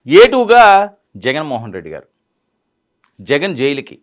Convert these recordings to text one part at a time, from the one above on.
ఏటుగా జగన్మోహన్ రెడ్డి గారు జగన్ జైలుకి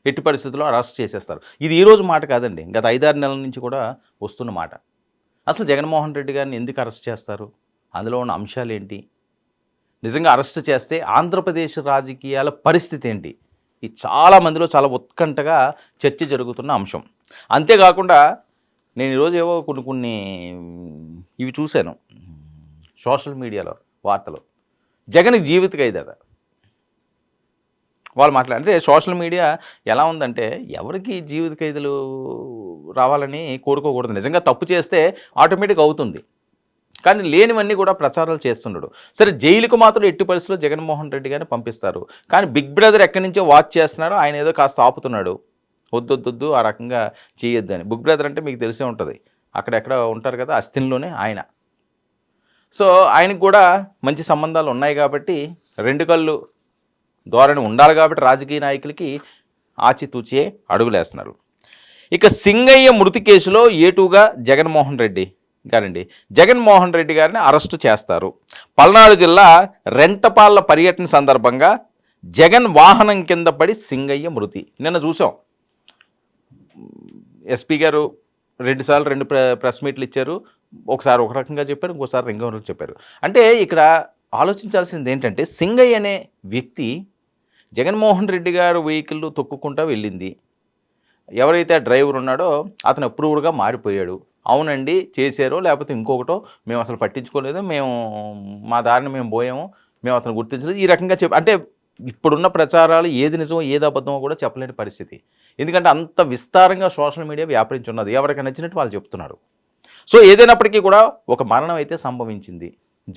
ఎట్టి పరిస్థితుల్లో అరెస్ట్ చేసేస్తారు. ఇది ఈరోజు మాట కాదండి, గత 5-6 నెలల నుంచి కూడా వస్తున్న మాట. అసలు జగన్మోహన్ రెడ్డి గారిని ఎందుకు అరెస్ట్ చేస్తారు? అందులో ఉన్న అంశాలేంటి? నిజంగా అరెస్ట్ చేస్తే ఆంధ్రప్రదేశ్ రాజకీయాల పరిస్థితి ఏంటి? ఇది చాలా మందిలో చాలా ఉత్కంఠగా చర్చ జరుగుతున్న అంశం. అంతేకాకుండా నేను ఈరోజు ఏవో కొన్ని ఇవి చూశాను సోషల్ మీడియాలో వార్తలు. జగన్కి జీవిత ఖైదట. వాళ్ళు అంటే సోషల్ మీడియా ఎలా ఉందంటే ఎవరికి జీవిత ఖైదులు రావాలని కోరుకోకూడదు. నిజంగా తప్పు చేస్తే ఆటోమేటిక్ అవుతుంది, కానీ లేనివన్నీ కూడా ప్రచారాలు చేస్తున్నాడు. సరే, జైలుకు మాత్రం ఎట్టి పరిస్థితుల్లో జగన్మోహన్ రెడ్డి గారిని పంపిస్తారు, కానీ బిగ్ బ్రదర్ ఎక్కడి నుంచో వాచ్ చేస్తున్నారు, ఆయన ఏదో కాస్త ఆపుతున్నాడు. వద్దొద్దొద్దు ఆ రకంగా చేయొద్దు అని. బిగ్ బ్రదర్ అంటే మీకు తెలిసే ఉంటుంది, అక్కడెక్కడ ఉంటారు కదా అస్థిన్లోనే ఆయన. సో ఆయనకు కూడా మంచి సంబంధాలు ఉన్నాయి కాబట్టి రెండు కళ్ళు ధోరణి ఉండాలి కాబట్టి రాజకీయ నాయకులకి ఆచితూచే అడుగులేస్తున్నారు. ఇక సింగయ్య మృతి కేసులో ఏటుగా జగన్మోహన్ రెడ్డి గారిని అరెస్టు చేస్తారు. పల్నాడు జిల్లా రెంటపాళ్ల పర్యటన సందర్భంగా జగన్ వాహనం కింద పడి సింగయ్య మృతి. నిన్న చూసాం, ఎస్పీ గారు 2 సార్లు 2 ప్రెస్ మీట్లు ఇచ్చారు. ఒకసారి ఒక రకంగా చెప్పారు, ఇంకోసారి ఇంకో రకంగా చెప్పారు. అంటే ఇక్కడ ఆలోచించాల్సింది ఏంటంటే, సింగయ్య అనే వ్యక్తి జగన్మోహన్ రెడ్డి గారు వెహికల్ తొక్కుకుంటూ వెళ్ళింది. ఎవరైతే డ్రైవర్ ఉన్నాడో అతను అప్రూవ్డ్గా మారిపోయాడు. అవునండి చేశారో లేకపోతే ఇంకొకటో మేము అసలు పట్టించుకోలేదు, మేము మా దారిని మేము పోయాము, మేము అతను గుర్తించలేదు, ఈ రకంగా అంటే ఇప్పుడున్న ప్రచారాలు ఏది నిజమో ఏది అబద్ధమో కూడా చెప్పలేని పరిస్థితి. ఎందుకంటే అంత విస్తారంగా సోషల్ మీడియా వ్యాపరించున్నది, ఎవరికి నచ్చినట్టు వాళ్ళు చెప్తున్నారు. సో ఏదైనప్పటికీ కూడా ఒక మరణం అయితే సంభవించింది,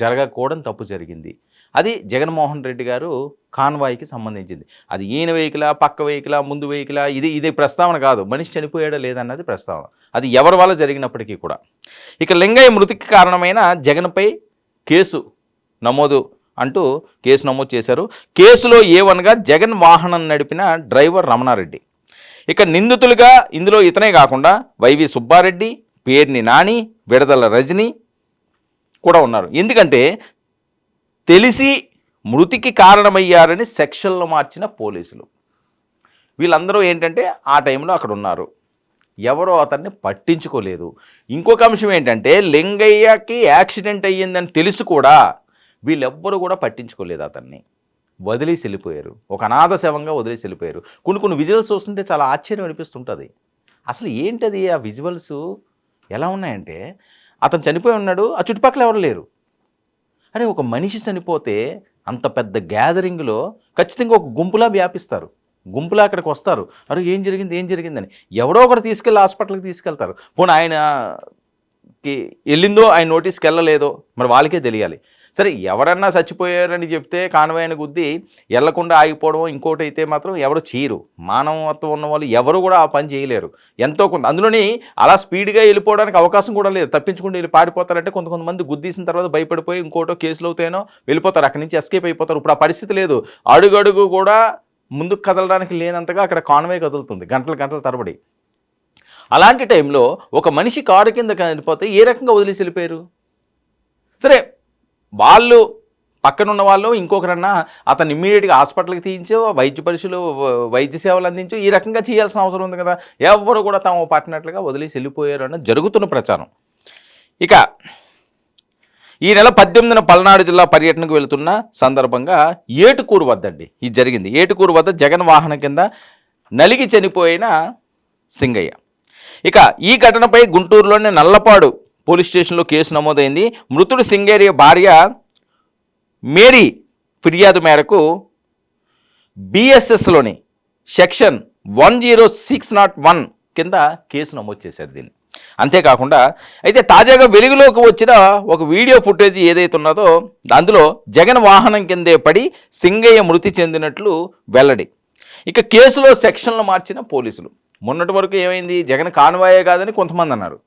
జరగకూడని తప్పు జరిగింది. అది జగన్మోహన్ రెడ్డి గారు కాన్వాయ్కి సంబంధించింది. అది ఈయన వెహికలా, పక్క వెహికలా, ముందు వెహికలా, ఇది ప్రస్తావన కాదు. మనిషి చనిపోయాడా లేదన్నది ప్రస్తావన. అది ఎవరి వల్ల జరిగినప్పటికీ కూడా. ఇక లింగయ్య మృతికి కారణమైన జగన్పై కేసు నమోదు చేశారు. కేసులో A1గా జగన్ వాహనం నడిపిన డ్రైవర్ రమణారెడ్డి. ఇక నిందితులుగా ఇందులో ఇతనే కాకుండా వైవి సుబ్బారెడ్డి, పేర్ని నాని, విడదల రజని కూడా ఉన్నారు. ఎందుకంటే తెలిసి మృతికి కారణమయ్యారని సెక్షన్లో మార్చిన పోలీసులు. వీళ్ళందరూ ఏంటంటే ఆ టైంలో అక్కడ ఉన్నారు, ఎవరో అతన్ని పట్టించుకోలేదు. ఇంకొక అంశం ఏంటంటే లింగయ్యకి యాక్సిడెంట్ అయ్యిందని తెలుసు కూడా వీళ్ళెవ్వరూ కూడా పట్టించుకోలేదు, అతన్ని వదిలేసి వెళ్ళిపోయారు. ఒక అనాథ శవంగా వదిలేసి వెళ్ళిపోయారు. కొన్ని విజువల్స్ చూస్తుంటే చాలా ఆశ్చర్యం అనిపిస్తుంటుంది. అసలు ఏంటది ఆ విజువల్స్ ఎలా ఉన్నాయంటే, అతను చనిపోయి ఉన్నాడు, ఆ చుట్టుపక్కల ఎవరు లేరు. అరే, ఒక మనిషి చనిపోతే అంత పెద్ద గ్యాదరింగ్లో ఖచ్చితంగా ఒక గుంపులా వ్యాపిస్తారు, గుంపులా అక్కడికి వస్తారు. అరే ఏం జరిగిందని ఎవడో ఒకటి తీసుకెళ్ళి హాస్పిటల్కి తీసుకెళ్తారు. పోనీ ఆయనకి వెళ్ళిందో ఆయన నోటీస్కి వెళ్ళలేదో మరి వాళ్ళకే తెలియాలి. సరే, ఎవరన్నా చచ్చిపోయారని చెప్తే కాన్వాయ్ని గుద్ది వెళ్లకుండా ఆగిపోవడం ఇంకోటి అయితే మాత్రం ఎవరు చేయరు. మానవత్వం ఉన్న వాళ్ళు ఎవరు కూడా ఆ పని చేయలేరు. ఎంతో కొంత అందులోని అలా స్పీడ్గా వెళ్ళిపోవడానికి అవకాశం కూడా లేదు. తప్పించుకుంటూ వెళ్ళి పారిపోతారంటే కొంతమంది గుద్దీసిన తర్వాత భయపడిపోయి ఇంకోటో కేసులు అవుతాయనో వెళ్ళిపోతారు, అక్కడి నుంచి ఎస్కేప్ అయిపోతారు. ఇప్పుడు ఆ పరిస్థితి లేదు. అడుగడుగు కూడా ముందుకు కదలడానికి లేనంతగా అక్కడ కాన్వాయ్ కదులుతుంది గంటల తరబడి. అలాంటి టైంలో ఒక మనిషి కారు కింద వెళ్ళిపోతే ఏ రకంగా వదిలేసి వెళ్ళిపోయారు? సరే, వాళ్ళు పక్కనున్న వాళ్ళు ఇంకొకరన్నా అతను ఇమ్మీడియట్గా హాస్పిటల్కి తీయించో వైద్య సేవలు అందించో ఈ రకంగా చేయాల్సిన అవసరం ఉంది కదా. ఎవరు కూడా తాము పట్టినట్లుగా వదిలేసి వెళ్ళిపోయారు అన్న జరుగుతున్న ప్రచారం. ఇక ఈ నెల 18న పల్నాడు జిల్లా పర్యటనకు వెళుతున్న సందర్భంగా ఏటుకూరు వద్దండి ఇది జరిగింది. ఏటుకూరు వద్ద జగన్ వాహనం కింద నలిగి చనిపోయిన సింగయ్య. ఇక ఈ ఘటనపై గుంటూరులోని నల్లపాడు పోలీస్ స్టేషన్లో కేసు నమోదైంది. మృతుడు సింగయ్య భార్య మేరీ ఫిర్యాదు మేరకు BSSలోని సెక్షన్ 10601 కింద కేసు నమోదు చేశారు దీన్ని. అంతేకాకుండా అయితే తాజాగా వెలుగులోకి వచ్చిన ఒక వీడియో ఫుటేజ్ ఏదైతే ఉన్నదో అందులో జగన్ వాహనం కిందే పడి సింగయ్య మృతి చెందినట్లు వెల్లడి. ఇక కేసులో సెక్షన్లు మార్చిన పోలీసులు. మొన్నటి వరకు ఏమైంది, జగన్ కాన్వాయే కాదని కొంతమంది అన్నారు.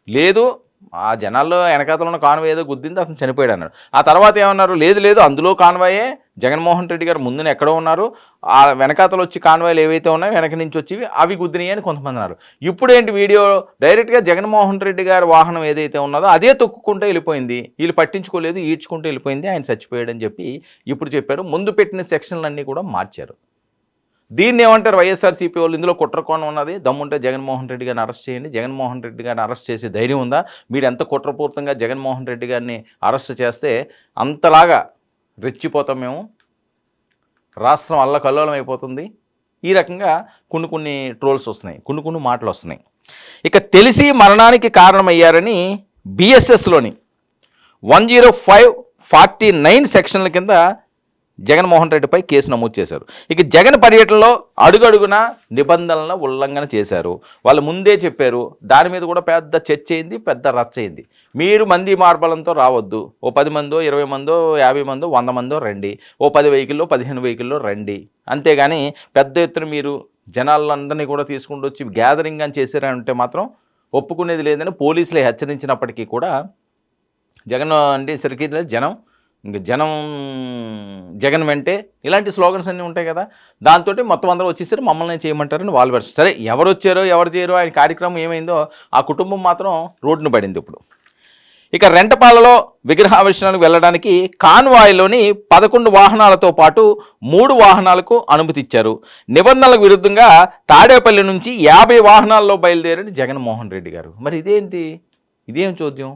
లేదు, ఆ జనాల్లో వెనకాతలో ఉన్న కాన్వాయ్ ఏదో గుద్దింది, అతను చనిపోయాడు అన్నాడు. ఆ తర్వాత ఏమన్నారు, లేదు అందులో కాన్వాయే, జగన్మోహన్ రెడ్డి గారు ముందున ఎక్కడో ఉన్నారు, ఆ వెనకాతలు వచ్చి కాన్వాయిలు ఏవైతే ఉన్నాయో వెనక నుంచి వచ్చి అవి గుద్దినాయి అని కొంతమంది అన్నారు. ఇప్పుడు ఏంటి వీడియో డైరెక్ట్గా జగన్మోహన్ రెడ్డి గారి వాహనం ఏదైతే ఉన్నదో అదే తొక్కుకుంటూ వెళ్ళిపోయింది, వీళ్ళు పట్టించుకోలేదు, ఈడ్చుకుంటూ వెళ్ళిపోయింది, ఆయన చచ్చిపోయాడని చెప్పి ఇప్పుడు చెప్పారు. ముందు పెట్టిన సెక్షన్లన్నీ కూడా మార్చారు. దీన్ని ఏమంటారు వైఎస్ఆర్సీపీ వాళ్ళు? ఇందులో కుట్రకోణం ఉన్నది, దమ్ముంటే జగన్మోహన్ రెడ్డి గారిని అరెస్ట్ చేయండి, జగన్మోహన్ రెడ్డి గారిని అరెస్ట్ చేసే ధైర్యం ఉందా, మీరు ఎంత కుట్రపూర్తంగా జగన్మోహన్ రెడ్డి గారిని అరెస్ట్ చేస్తే అంతలాగా రెచ్చిపోతాం మేము, రాష్ట్రం అల్లకల్లోలం అయిపోతుంది. ఈ రకంగా కొన్ని ట్రోల్స్ వస్తున్నాయి, కొన్ని మాటలు వస్తున్నాయి. ఇక తెలిసి మరణానికి కారణమయ్యారని బిఎస్ఎస్లోని 10549 సెక్షన్ల కింద జగన్మోహన్ రెడ్డిపై కేసు నమోదు చేశారు. ఇక జగన్ పర్యటనలో అడుగడుగున నిబంధనలను ఉల్లంఘన చేశారు. వాళ్ళు ముందే చెప్పారు, దాని మీద కూడా పెద్ద చర్చ అయింది, పెద్ద రచ్చ అయింది. మీరు మంది మార్బలంతో రావద్దు, ఓ 10 మందో 20 మందో 50 మందో 100 మందో రండి, ఓ 10 వెహికల్లో 15 వెహికల్లో రండి, అంతేగాని పెద్ద ఎత్తున మీరు జనాలందరినీ కూడా తీసుకుంటూ వచ్చి గ్యాదరింగ్ అని చేశారంటే మాత్రం ఒప్పుకునేది లేదని పోలీసులే హెచ్చరించినప్పటికీ కూడా జగన్ అంటే సరికి ఇంక జగన్ వెంటే ఇలాంటి స్లోగన్స్ అన్నీ ఉంటాయి కదా, దాంతో మొత్తం అందరూ వచ్చేసరి మమ్మల్ని చేయమంటారని వాళ్ళు వెర్షన్. సరే, ఎవరు వచ్చారో ఎవరు చేయరో ఆయన కార్యక్రమం ఏమైందో ఆ కుటుంబం మాత్రం రోడ్డును పడింది ఇప్పుడు. ఇక రెంటపాలలో విగ్రహావిష్కరణకు వెళ్ళడానికి కాన్వాయ్లోని 11 వాహనాలతో పాటు 3 వాహనాలకు అనుమతి ఇచ్చారు. నిబంధనలకు విరుద్ధంగా తాడేపల్లి నుంచి 50 వాహనాల్లో బయలుదేరని జగన్మోహన్ రెడ్డి గారు. మరి ఇదేం చోద్యం?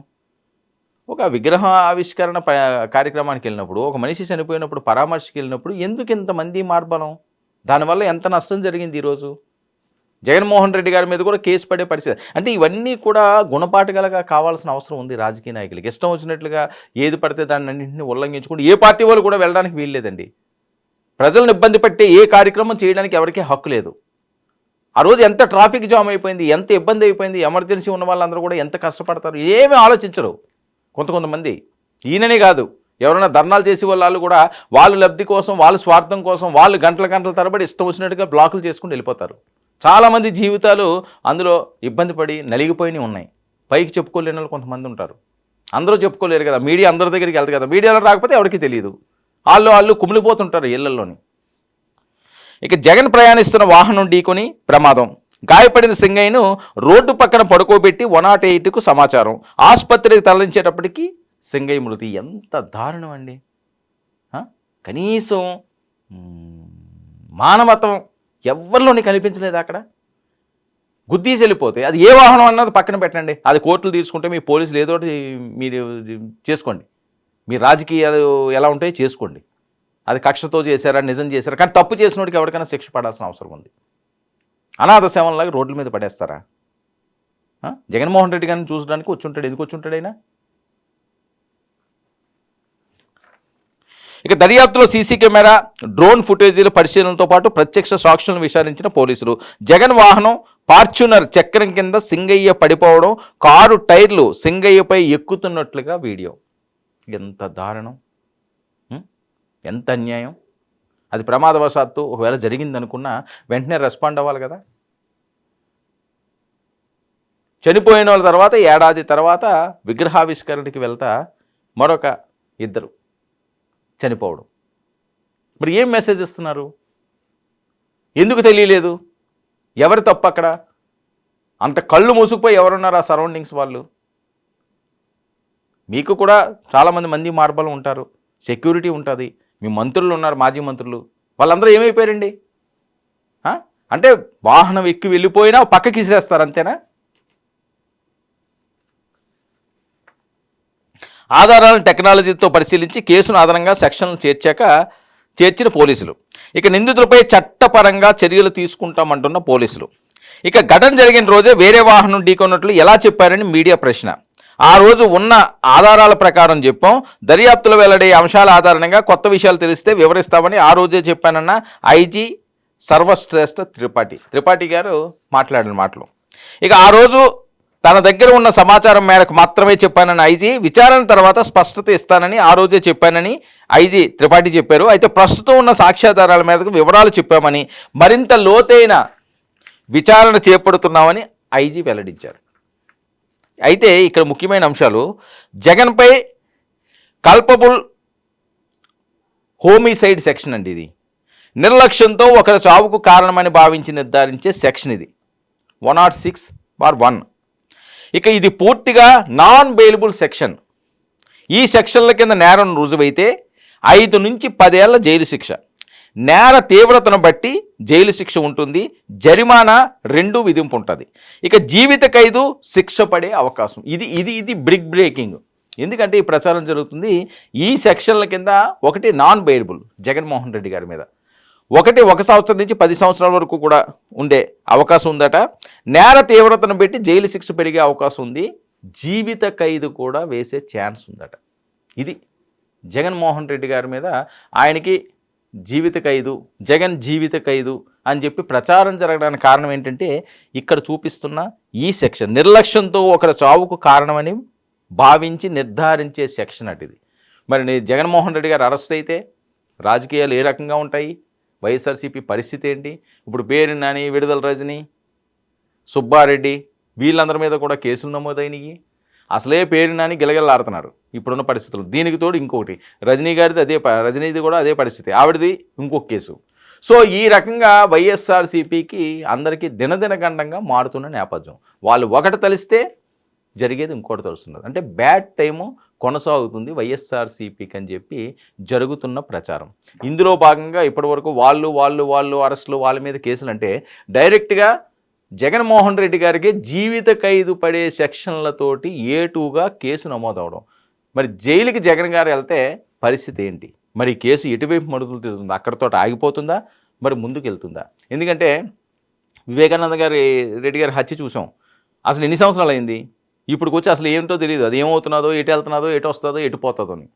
ఒక విగ్రహ ఆవిష్కరణ కార్యక్రమానికి వెళ్ళినప్పుడు, ఒక మనిషి చనిపోయినప్పుడు పరామర్శకి వెళ్ళినప్పుడు ఎందుకు ఇంతమంది మార్బలం? దానివల్ల ఎంత నష్టం జరిగింది ఈరోజు? జగన్మోహన్ రెడ్డి గారి మీద కూడా కేసు పడే పరిస్థితి. అంటే ఇవన్నీ కూడా గుణపాఠగలగా కావాల్సిన అవసరం ఉంది రాజకీయ నాయకులకి. ఇష్టం వచ్చినట్లుగా ఏది పడితే దాన్ని అన్నింటినీ ఉల్లంఘించుకుంటూ ఏ పార్టీ వాళ్ళు కూడా వెళ్ళడానికి వీల్లేదండి. ప్రజలను ఇబ్బంది పెట్టే ఏ కార్యక్రమం చేయడానికి ఎవరికీ హక్కు లేదు. ఆ రోజు ఎంత ట్రాఫిక్ జామ్ అయిపోయింది, ఎంత ఇబ్బంది అయిపోయింది, ఎమర్జెన్సీ ఉన్న వాళ్ళందరూ కూడా ఎంత కష్టపడతారు, ఏమీ ఆలోచించరు కొంతమంది. ఈయననే కాదు, ఎవరైనా ధర్నాలు చేసే వాళ్ళు కూడా వాళ్ళ లబ్ధి కోసం, వాళ్ళ స్వార్థం కోసం వాళ్ళు గంటల తరబడి ఇష్టం వచ్చినట్టుగా బ్లాకులు చేసుకుని వెళ్ళిపోతారు. చాలామంది జీవితాలు అందులో ఇబ్బంది పడి నలిగిపోయినవి ఉన్నాయి. పైకి చెప్పుకోలేని వాళ్ళు కొంతమంది ఉంటారు. అందరూ చెప్పుకోలేరు కదా, మీడియా అందరి దగ్గరికి వెళ్తారు కదా, మీడియాలో రాకపోతే ఎవరికి తెలియదు, వాళ్ళు కుమిలిపోతుంటారు ఇళ్లలోని. ఇక జగన్ ప్రయాణిస్తున్న వాహనం ఢీకొని ప్రమాదం, గాయపడిన సింగయ్యను రోడ్డు పక్కన పడుకోబెట్టి 108కు సమాచారం. ఆసుపత్రికి తరలించేటప్పటికి సింగయ్య మృతి. ఎంత దారుణం అండి! కనీసం మానవత్వం ఎవరిలోని కనిపించలేదు అక్కడ. గుద్దీసి వెళ్ళిపోతే అది ఏ వాహనం అన్నది పక్కన పెట్టండి, అది కోర్టులు తీసుకుంటే మీ పోలీసులు ఏదో మీరు చేసుకోండి, మీ రాజకీయాలు ఎలా ఉంటాయో చేసుకోండి. అది కక్షతో చేశారా, నిజం చేశారా, కానీ తప్పు చేసినోడికి ఎవరికైనా శిక్ష పడాల్సిన అవసరం ఉంది. అనాథ సేవలాగా రోడ్ల మీద పడేస్తారా? జగన్మోహన్ రెడ్డి గారిని చూసడానికి వచ్చుంటాడు, ఎందుకు వచ్చుంటాడు అయినా? ఇక దర్యాప్తులో సీసీ కెమెరా, డ్రోన్ ఫుటేజీల పరిశీలనతో పాటు ప్రత్యక్ష సాక్షులను విచారించిన పోలీసులు. జగన్ వాహనం ఫార్చ్యూనర్ చక్రం కింద సింగయ్య పడిపోవడం, కారు టైర్లు సింగయ్యపై ఎక్కుతున్నట్లుగా వీడియో. ఎంత దారుణం, ఎంత అన్యాయం! అది ప్రమాదవశాత్తు ఒకవేళ జరిగిందనుకున్నా వెంటనే రెస్పాండ్ అవ్వాలి కదా. చనిపోయిన వాళ్ళ తర్వాత ఏడాది తర్వాత విగ్రహావిష్కరణకి వెళ్తా మరొక 2 చనిపోవడం. మరి ఏం మెసేజ్ ఇస్తున్నారు? ఎందుకు తెలియలేదు? ఎవరి తప్పు అక్కడ? అంత కళ్ళు మూసుకుపోయి ఎవరున్నారు ఆ సరౌండింగ్స్ వాళ్ళు? మీకు కూడా చాలామంది మార్బలం ఉంటారు, సెక్యూరిటీ ఉంటుంది, మీ మంత్రులు ఉన్నారు, మాజీ మంత్రులు, వాళ్ళందరూ ఏమైపోయారండి? అంటే వాహనం ఎక్కి వెళ్ళిపోయినా పక్కకి ఇసిరేస్తారు, అంతేనా? ఆధారాలను టెక్నాలజీతో పరిశీలించి కేసును అదనంగా సెక్షన్లు చేర్చిన పోలీసులు. ఇక నిందితులపై చట్టపరంగా చర్యలు తీసుకుంటామంటున్న పోలీసులు. ఇక ఘటన జరిగిన రోజే వేరే వాహనం ఢీకొన్నట్లు ఎలా చెప్పారని మీడియా ప్రశ్న. ఆ రోజు ఉన్న ఆధారాల ప్రకారం చెప్పాం, దర్యాప్తులో వెల్లడే అంశాల ఆధారంగా కొత్త విషయాలు తెలిస్తే వివరిస్తామని ఆ రోజే చెప్పానన్న ఐజీ సర్వశ్రేష్ఠ త్రిపాఠి గారు మాట్లాడిన మాటలు. ఇక ఆ రోజు తన దగ్గర ఉన్న సమాచారం మేరకు మాత్రమే చెప్పానని ఐజీ, విచారణ తర్వాత స్పష్టత ఇస్తానని ఆ రోజే చెప్పానని ఐజీ త్రిపాఠి చెప్పారు. అయితే ప్రస్తుతం ఉన్న సాక్ష్యాధారాల మేరకు వివరాలు చెప్పామని, మరింత లోతైన విచారణ చేపడుతున్నామని ఐజీ వెల్లడించారు. అయితే ఇక్కడ ముఖ్యమైన అంశాలు, జగన్పై కల్పబుల్ హోమిసైడ్ సెక్షన్ అండి ఇది. నిర్లక్ష్యంతో ఒకరి చావుకు కారణమని భావించి నిర్ధారించే సెక్షన్ ఇది 106(1). ఇక ఇది పూర్తిగా నాన్ బెయిలబుల్ సెక్షన్. ఈ సెక్షన్ల కింద నేరం రుజువైతే 5 నుంచి 10 ఏళ్ల జైలు శిక్ష, నేర తీవ్రతను బట్టి జైలు శిక్ష ఉంటుంది, జరిమానా 2 విధింపు ఉంటుంది. ఇక జీవిత ఖైదు శిక్ష పడే అవకాశం. ఇది బ్రేకింగ్. ఎందుకంటే ఈ ప్రచారం జరుగుతుంది ఈ సెక్షన్ల కింద. ఒకటి నాన్ బెయిలబుల్ జగన్మోహన్ రెడ్డి గారి మీద, ఒకటి 1 సంవత్సరం నుంచి 10 సంవత్సరాల వరకు కూడా ఉండే అవకాశం ఉందట, నేర తీవ్రతను బట్టి జైలు శిక్ష పెరిగే అవకాశం ఉంది, జీవిత ఖైదు కూడా వేసే ఛాన్స్ ఉందట. ఇది జగన్మోహన్ రెడ్డి గారి మీద ఆయనకి జీవిత ఖైదు, జగన్ జీవిత ఖైదు అని చెప్పి ప్రచారం జరగడానికి కారణం ఏంటంటే ఇక్కడ చూపిస్తున్న ఈ సెక్షన్. నిర్లక్ష్యంతో ఒకరి చావుకు కారణమని భావించి నిర్ధారించే సెక్షన్ అటు ఇది. మరి జగన్మోహన్ రెడ్డి గారు అరెస్ట్ అయితే రాజకీయాలు ఏ రకంగా ఉంటాయి, వైఎస్ఆర్సీపీ పరిస్థితి ఏంటి? ఇప్పుడు పేర్ని నాని, విడుదల రజని, సుబ్బారెడ్డి వీళ్ళందరి మీద కూడా కేసులు నమోదైనవి. అసలే పేర్ని నాని గిలగిలాడుతున్నారు ఇప్పుడున్న పరిస్థితులు. దీనికి తోడు ఇంకొకటి రజనీ గారిది రజనీది కూడా అదే పరిస్థితి, ఆవిడది ఇంకొక కేసు. సో ఈ రకంగా వైఎస్ఆర్సీపీకి అందరికీ దినదిన గండంగా మారుతున్న నేపథ్యం. వాళ్ళు ఒకటి తలిస్తే జరిగేది ఇంకోటి తెలుస్తున్నది. అంటే బ్యాడ్ టైము కొనసాగుతుంది వైఎస్ఆర్సీపీకి అని చెప్పి జరుగుతున్న ప్రచారం. ఇందులో భాగంగా ఇప్పటివరకు వాళ్ళు అరెస్టులు, వాళ్ళ మీద కేసులు అంటే డైరెక్ట్గా జగన్మోహన్ రెడ్డి గారికి జీవిత ఖైదు పడే సెక్షన్లతోటి A2గా కేసు నమోదవడం. మరి జైలుకి జగన్ గారు వెళ్తే పరిస్థితి ఏంటి? మరి కేసు ఎటువైపు మడుగులు తిరుగుతుందా? అక్కడితో ఆగిపోతుందా? మరి ముందుకు వెళ్తుందా? ఎందుకంటే వివేకానంద రెడ్డి గారి హత్య చూసాం, అసలు ఎన్ని సంవత్సరాలు అయింది, ఇప్పుడు వచ్చి అసలు ఏంటో తెలియదు, అది ఏమవుతున్నదో, ఎటు వెళ్తున్నదో, ఎటు వస్తుందో, ఎటు పోతుందో అని.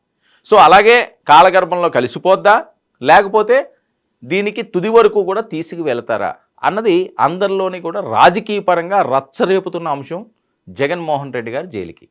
సో అలాగే కాలగర్భంలో కలిసిపోద్దా, లేకపోతే దీనికి తుది వరకు కూడా తీసుకు వెళ్తారా అన్నది అందరిలోని కూడా రాజకీయ పరంగా రచ్చరేపుతున్న అంశం జగన్మోహన్ రెడ్డి గారి జైలుకి.